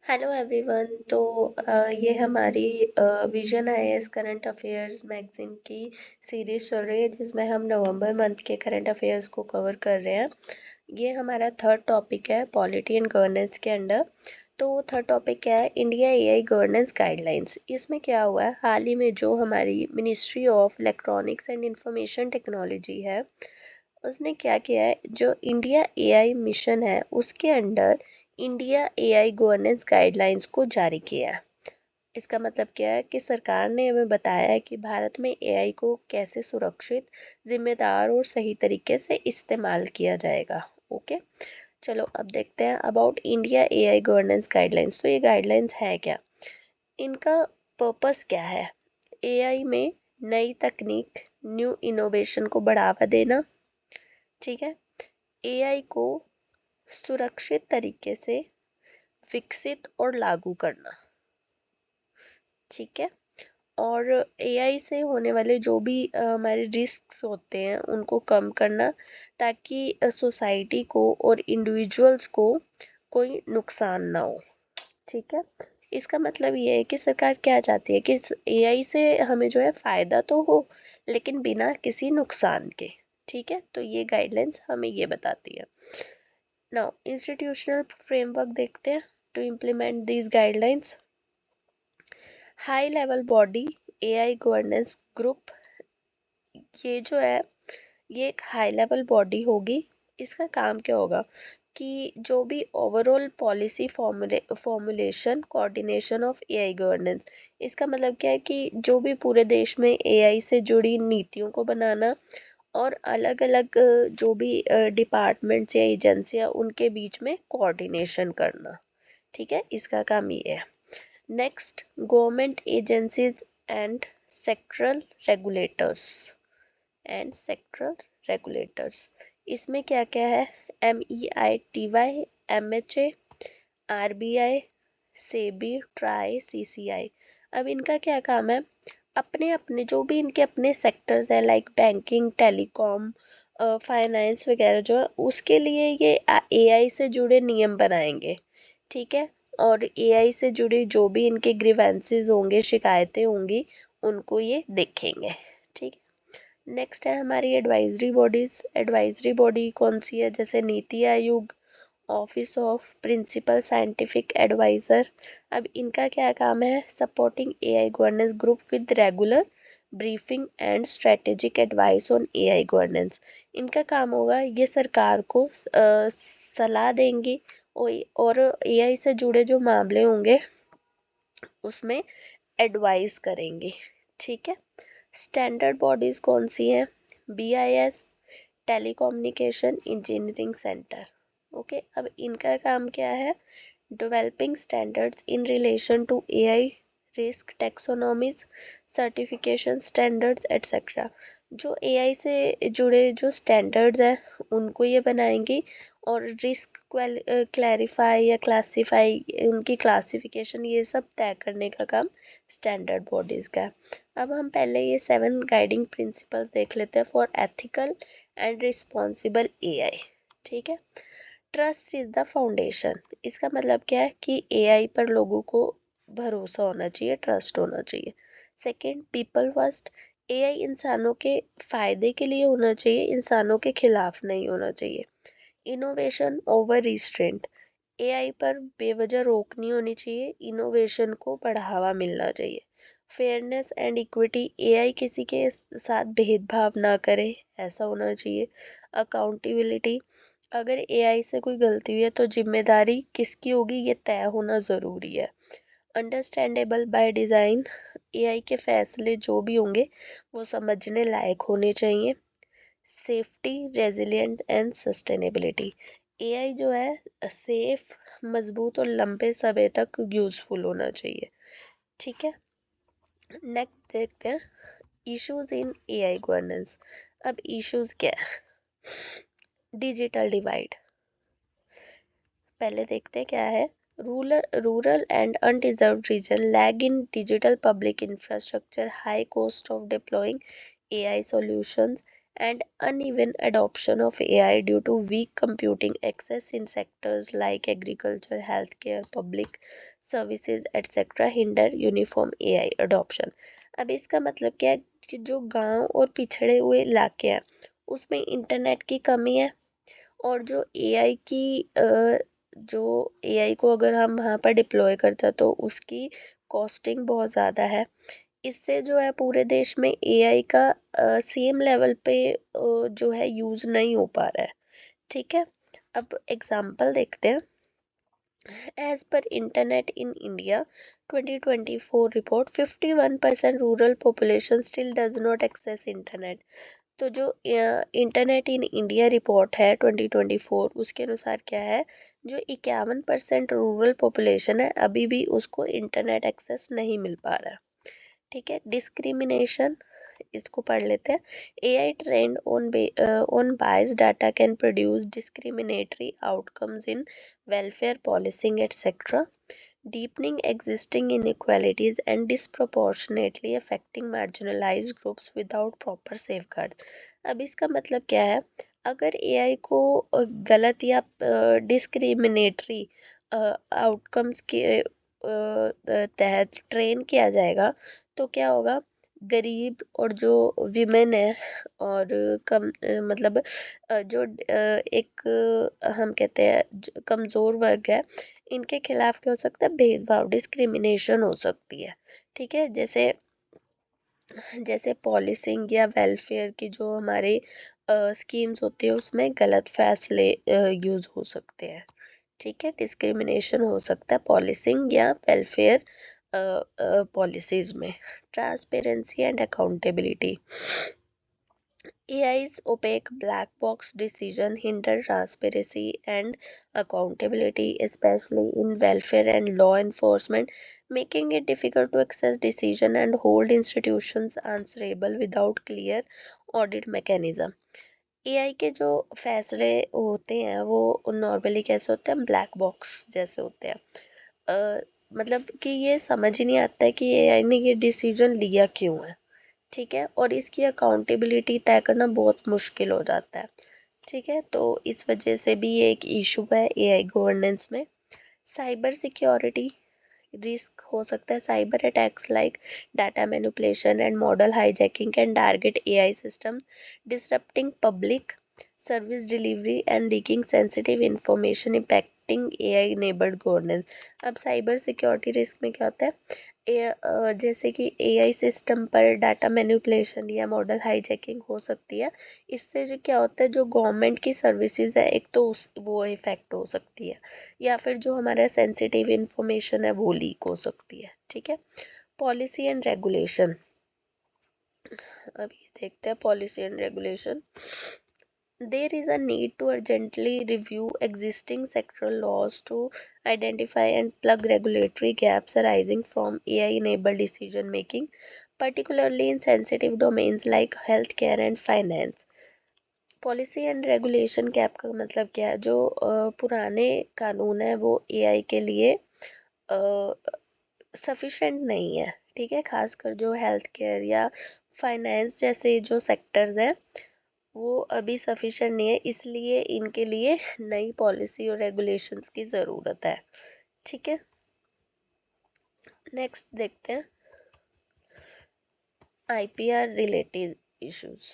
Hello everyone. ये हमारी vision IAS current affairs magazine की सीरीज चल रही है जिसमें हम नवंबर मंथ के करंट अफेयर्स को कवर कर रहे हैं। ये हमारा थर्ड टॉपिक है पॉलिटी एंड गवर्नेंस के अंडर। तो थर्ड टॉपिक क्या है? India AI governance guidelines. इसमें क्या हुआ है, हाल ही में जो हमारी ministry of electronics and information technology है उसने क्या किया है, जो इंडिया एआई मिशन है उसके under India AI governance guidelines को जारी किया है। इसका मतलब क्या है कि सरकार ने हमें बताया है कि भारत में एआई को कैसे सुरक्षित, जिम्मेदार और सही तरीके से इस्तेमाल किया जाएगा। ओके, चलो अब देखते हैं about India AI governance guidelines. तो ये गाइडलाइंस है क्या, इनका पर्पस क्या है? एआई में नई तकनीक, न्यू इनोवेशन को बढ़ावा देना। ठीक है, एआई को सुरक्षित तरीके से विकसित और लागू करना। ठीक है, और एआई से होने वाले जो भी हमारे रिस्क्स होते हैं उनको कम करना, ताकि सोसाइटी को और इंडिविजुअल्स को कोई नुकसान ना हो। ठीक है, इसका मतलब ये है कि सरकार क्या चाहती है कि एआई से हमें जो है फायदा तो हो, लेकिन बिना किसी नुकसान के। ठीक है, तो ये गाइडलाइंस हमें ये बताती है। नाउ इंस्टीट्यूशनल फ्रेमवर्क देखते हैं to implement these guidelines. High level body AI governance group, ये जो है ये एक हाई लेवल बॉडी होगी। इसका काम क्या होगा कि जो भी overall policy formulation, coordination of AI governance. इसका मतलब क्या है कि जो भी पूरे देश में एआई से जुड़ी नीतियों को बनाना और अलग अलग जो भी डिपार्टमेंट्स या एजेंसियां उनके बीच में कोऑर्डिनेशन करना। ठीक है, इसका काम ये है। Next, government agencies and sectoral regulators इसमें क्या क्या है? MEITY, MHA, RBI, SEBI, try, CCI। अब इनका क्या काम है? अपने अपने जो भी इनके अपने सेक्टर्स है, लाइक बैंकिंग, टेलीकॉम, फाइनेंस वगैरह, जो है उसके लिए ये एआई से जुड़े नियम बनाएंगे। ठीक है, और एआई से जुड़ी जो भी इनके ग्रीवेंसेस होंगे, शिकायतें होंगी, उनको ये देखेंगे। ठीक है, नेक्स्ट है हमारी एडवाइजरी बॉडीज। एडवाइजरी बॉडी कौन सी है? जैसे NITI Aayog, office of principal scientific adviser. अब इनका क्या काम है? Supporting AI governance group with regular briefing and strategic advice on AI governance. इनका काम होगा, ये सरकार को सलाह देंगी और एआई से जुड़े जो मामले होंगे उसमें एडवाइस करेंगी। ठीक है, स्टैंडर्ड बॉडीज कौन सी हैं? BIS, telecommunication engineering centre. Okay, अब इनका काम क्या है? Developing standards in relation to AI, risk taxonomies, certification standards etcetera. जो एआई से जुड़े जो स्टैंडर्ड्स हैं उनको ये बनाएंगी, और रिस्क क्लैरिफाई या क्लासीफाई, उनकी क्लासिफिकेशन, ये सब तय करने का काम स्टैंडर्ड बॉडीज का है। अब हम पहले ये 7 गाइडिंग प्रिंसिपल्स देख लेते हैं for ethical and responsible AI. ठीक है, ट्रस्ट इज द फाउंडेशन। इसका मतलब क्या है कि एआई पर लोगों को भरोसा होना चाहिए, ट्रस्ट होना चाहिए। Second, people first. एआई इंसानों के फायदे के लिए होना चाहिए, इंसानों के खिलाफ नहीं होना चाहिए। Innovation over restraint. एआई पर बेवजह रोक नहीं होनी चाहिए, इनोवेशन को बढ़ावा मिलना चाहिए। फेयरनेस एंड इक्विटी, एआई किसी के साथ भेदभाव ना करे, ऐसा होना चाहिए। अकाउंटेबिलिटी, अगर एआई से कोई गलती हुई है तो जिम्मेदारी किसकी होगी, ये तय होना ज़रूरी है। अंडरस्टैंडेबल बाय डिज़ाइन, एआई के फैसले जो भी होंगे वो समझने लायक होने चाहिए। Safety, resilient and sustainability, AI जो है सेफ, मजबूत और लंबे समय तक यूजफुल होना चाहिए। ठीक है, नेक्स्ट देखते हैं इश्यूज इन एआई गवर्नेंस। अब इश्यूज क्या है? डिजिटल डिवाइड, पहले देखते हैं क्या है। Rural and underserved region lag in digital public infrastructure, high cost of deploying AI solutions and uneven adoption of AI due to weak computing access in sectors like agriculture, healthcare, public services, etc. hinder uniform AI adoption. अब इसका मतलब क्या है कि जो गांव और पिछड़े हुए इलाके हैं उसमें इंटरनेट की कमी है, और जो एआई की जो एआई को अगर हम वहाँ पर डिप्लॉय करते हैं तो उसकी कॉस्टिंग बहुत ज़्यादा है। इससे जो है पूरे देश में एआई का सेम लेवल पे जो है यूज़ नहीं हो पा रहा है। ठीक है, अब एग्जांपल देखते हैं। As per Internet in India 2024 report, 51% rural population still does not access internet. तो जो इंटरनेट इन इंडिया रिपोर्ट है 2024 उसके अनुसार क्या है, जो 51% रूरल पॉपुलेशन है अभी भी उसको इंटरनेट एक्सेस नहीं मिल पा रहा है। ठीक है, डिस्क्रिमिनेशन इसको पढ़ लेते हैं। AI trained on biased data can produce discriminatory outcomes in welfare policing etc, deepening existing inequalities and disproportionately affecting marginalized groups without proper safeguards। अब इसका मतलब क्या है, अगर AI को गलत या डिस्क्रिमिनेटरी आउटकम्स के तहत ट्रेन किया जाएगा तो क्या होगा, गरीब और जो विमेन है और कम मतलब जो एक हम कहते हैं कमज़ोर वर्ग है, इनके खिलाफ क्या हो सकता है, भेदभाव, डिस्क्रिमिनेशन हो सकती है। ठीक है, जैसे जैसे पॉलिसिंग या वेलफेयर की जो हमारे स्कीम्स होती है उसमें गलत फैसले यूज़ हो सकते हैं। ठीक है, डिस्क्रिमिनेशन हो सकता है पॉलिसिंग या वेलफेयर पॉलिसीज में। Transparency and accountability, AI's opaque black box decision hinder transparency and accountability, especially in welfare and law enforcement, making it difficult to access decision and hold institutions answerable without clear audit mechanism। AI के जो फैसले होते हैं वो normally कैसे होते हैं, black box जैसे होते हैं। मतलब कि ये समझ ही नहीं आता है कि AI ने ये डिसीजन लिया क्यों है। ठीक है, और इसकी अकाउंटेबिलिटी तय करना बहुत मुश्किल हो जाता है। ठीक है, तो इस वजह से भी ये एक इशू है AI गवर्नेंस में। साइबर सिक्योरिटी रिस्क हो सकता है, cyber attacks like data manipulation and model hijacking can target AI system, disrupting public service delivery and leaking sensitive information impacting AI enabled governance. अब साइबर सिक्योरिटी रिस्क में क्या होता है, जैसे कि AI सिस्टम पर डाटा मैनिपुलेशन या model hijacking हो सकती है। इससे जो क्या होता है, जो गवर्नमेंट की सर्विसेज है एक तो वो इफेक्ट हो सकती है, या फिर जो हमारा सेंसिटिव इंफॉर्मेशन है वो लीक हो सकती है। ठीक है, पॉलिसी एंड रेगुलेशन, अब ये देखते हैं policy and regulation. There is a need to urgently review existing sectoral laws to identify and plug regulatory gaps arising from AI-enabled decision making, particularly in sensitive domains like healthcare and finance। Policy and regulation gap का मतलब क्या है, जो पुराने कानून है वो AI के लिए सफिशेंट नहीं है। ठीक है, खासकर जो हेल्थ केयर या फाइनेंस जैसे जो सेक्टर्स हैं वो अभी सफिशेंट नहीं है, इसलिए इनके लिए नई पॉलिसी और रेगुलेशंस की ज़रूरत है। ठीक है, नेक्स्ट देखते हैं IPR related issues.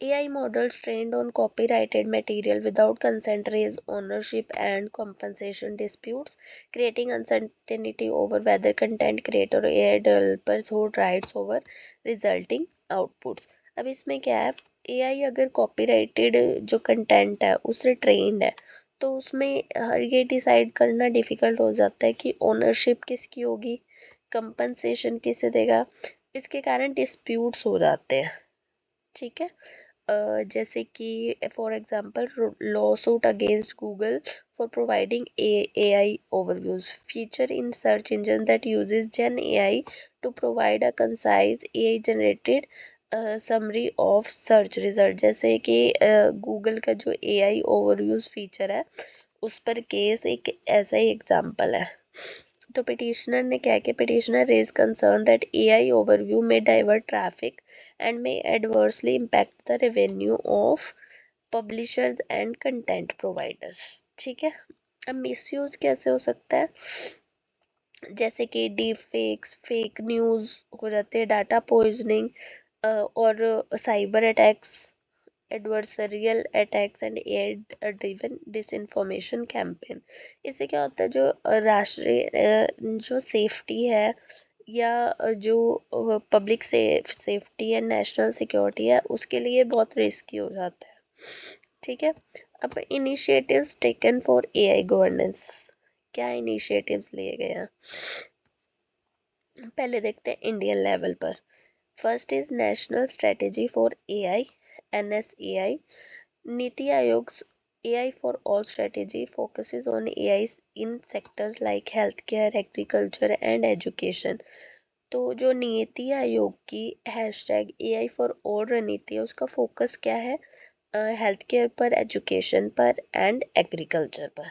AI models trained on copyrighted material without consent raise ownership and compensation disputes, creating uncertainty over whether content creator or AI developers hold rights over resulting outputs। अब इसमें क्या है, AI अगर copyrighted जो content है उससे trend है तो उसमें ये डिसाइड करना डिफिकल्ट हो जाता है कि ओनरशिप किसकी होगी, कंपनसेशन किसे देगा। इसके कारण डिस्प्यूट्स हो जाते हैं। ठीक है, जैसे कि for example lawsuit against Google for providing AI overviews feature in search engine that uses Gen AI to provide a concise AI generated summary of search result. जैसे कि गूगल का जो AI ओवरव्यूज फीचर है उस पर case एक ऐसा ही example है। तो पिटिशनर ने क्या किया, petitioner raise concern that AI overview में divert traffic and may adversely impact the revenue of publishers and content providers. ठीक है, अब मिसयूज कैसे हो सकता है, जैसे कि डीप फेक्स, फेक न्यूज हो जाते हैं, डाटा पॉइजनिंग और cyber attacks, adversarial attacks and ad driven disinformation campaign. इससे क्या होता है, जो राष्ट्रीय जो सेफ्टी है या जो public safety and national security है उसके लिए बहुत रिस्की हो जाता है। ठीक है, अब initiatives taken for AI governance, क्या इनिशिएटिव्स लिए गए हैं, पहले देखते हैं इंडियन लेवल पर। First is national strategy for AI, NSAI. नीति आयोग's AI for All strategy focuses on AI in sectors like healthcare, agriculture and education. तो जो नीति आयोग की हैशटैग AI for All रणनीति है उसका फोकस क्या है, हेल्थ केयर पर, एजुकेशन पर एंड एग्रीकल्चर पर।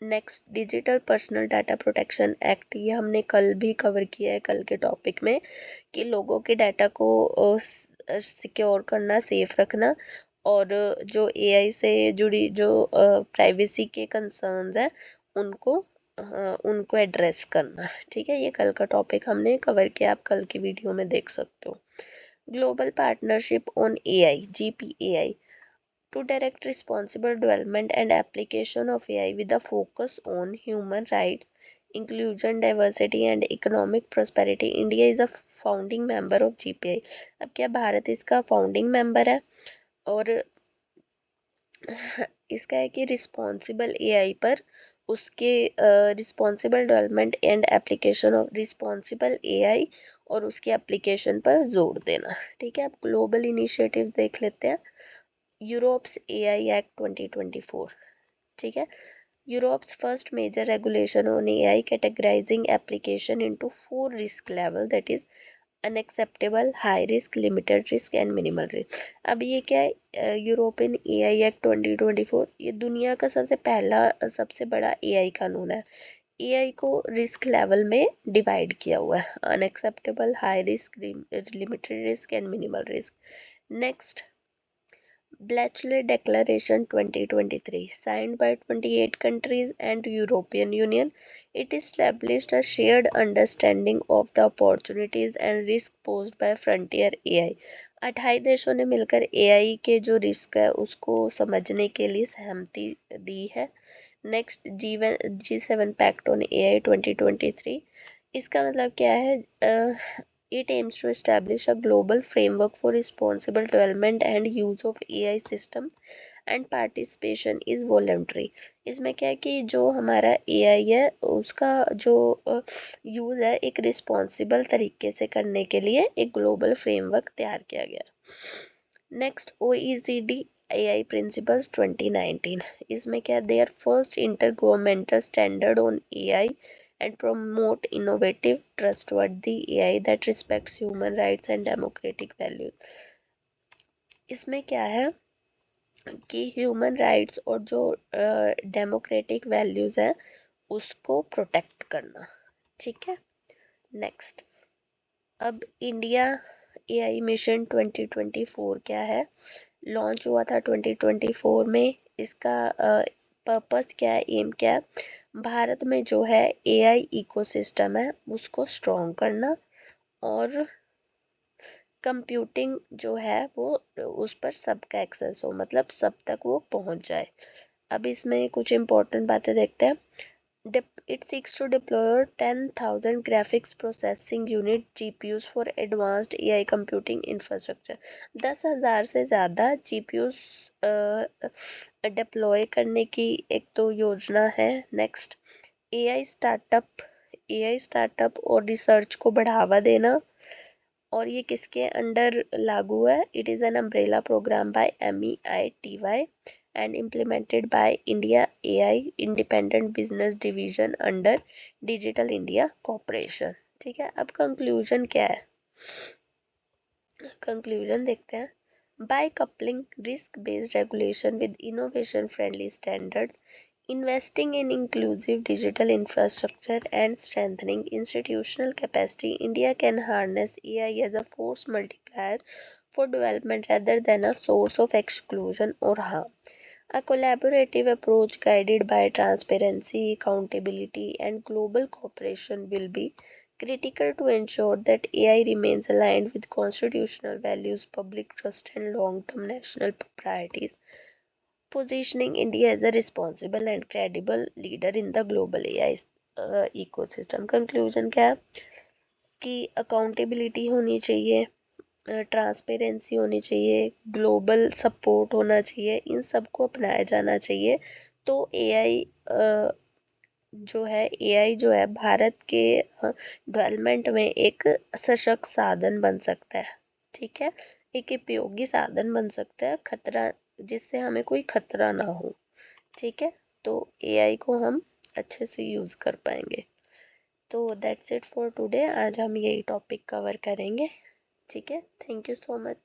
Next, digital personal data protection act, ये हमने कल भी कवर किया है कल के टॉपिक में, कि लोगों के डाटा को सिक्योर करना, सेफ रखना, और जो एआई से जुड़ी जो प्राइवेसी के कंसर्न्स हैं उनको उनको एड्रेस करना। ठीक है, ये कल का टॉपिक हमने कवर किया, आप कल की वीडियो में देख सकते हो। Global partnership on AI, GPAI, to direct responsible development and application of AI with a focus on human rights, inclusion, diversity and economic prosperity. India is a founding member of GPI. अब क्या भारत इसका founding member है, और इसका है कि responsible AI पर उसके responsible development and application of responsible AI और उसके एप्लीकेशन पर जोर देना। ठीक है, अब ग्लोबल इनिशिएटिव्स देख लेते हैं। यूरोप्स AI Act 2024, ठीक है, Europe's first major regulation on AI categorizing application into 4 risk level, that is unacceptable, high risk, limited risk and minimal risk. अब ये क्या है, यूरोपियन AI Act 2024, ये दुनिया का सबसे बड़ा AI कानून है। AI को रिस्क लेवल में डिवाइड किया हुआ है, unacceptable, high risk, limited risk and minimal risk. Next, Bachelet Declaration 2023, signed by 28 countries and European Union, it established a shared understanding of the opportunities and risks posed by frontier AI. 28 देशों ने मिलकर AI के जो risk है उसको समझने के लिए सहमति दी है। Next, G7 pact on AI 2023, इसका मतलब क्या है, it aims to establish a global framework for responsible development and use of AI system and participation is voluntary. इसमें क्या है कि जो हमारा AI है उसका जो यूज़ है एक रिस्पॉन्सिबल तरीके से करने के लिए एक ग्लोबल फ्रेमवर्क तैयार किया गया। नेक्स्ट, OECD AI Principles 2019, इसमें क्या, their first intergovernmental standard on AI and promote innovative, trustworthy AI that respects human rights and democratic values. इसमें क्या है कि ह्यूमन राइट्स और जो डेमोक्रेटिक वैल्यूज हैं उसको प्रोटेक्ट करना। ठीक है, नेक्स्ट, अब इंडिया AI मिशन 2024 क्या है, लॉन्च हुआ था 2024 में। इसका पर्पस क्या है, एम क्या है, भारत में जो है AI इकोसिस्टम है उसको स्ट्रॉन्ग करना और कंप्यूटिंग जो है वो उस पर सबका एक्सेस हो, मतलब सब तक वो पहुंच जाए। अब इसमें कुछ इंपॉर्टेंट बातें देखते हैं। It seeks to deploy 10,000 graphics processing unit GPUs for advanced AI computing infrastructure. 10,000 से ज़्यादा GPUs डिप्लॉय करने की एक तो योजना है। नेक्स्ट, AI स्टार्टअप और रिसर्च को बढ़ावा देना, और ये किसके अंडर लागू है, it is an umbrella programme by MEITY and implemented by India AI Independent Business Division under Digital India Corporation। ठीक है, अब कंक्लूजन क्या है, कंक्लूजन देखते हैं। By coupling risk-based regulation with innovation-friendly standards, Investing in inclusive digital infrastructure and strengthening institutional capacity, India can harness AI as a force multiplier for development rather than a source of exclusion or harm. A collaborative approach guided by transparency, accountability, and global cooperation will be critical to ensure that AI remains aligned with constitutional values, public trust, and long term national priorities, positioning India as a responsible and credible leader in the global AI ecosystem. Conclusion क्या है कि accountability होनी चाहिए, transparency होनी चाहिए, global support होना चाहिए, इन सबको अपनाया जाना चाहिए। तो एआई जो है भारत के डेवलपमेंट में एक सशक्त साधन बन सकता है। ठीक है, एक उपयोगी साधन बन सकता है, खतरा जिससे हमें कोई खतरा ना हो। ठीक है, तो एआई को हम अच्छे से यूज़ कर पाएंगे। तो दैट्स इट फॉर टुडे। आज हम यही टॉपिक कवर करेंगे। ठीक है, थैंक यू सो मच।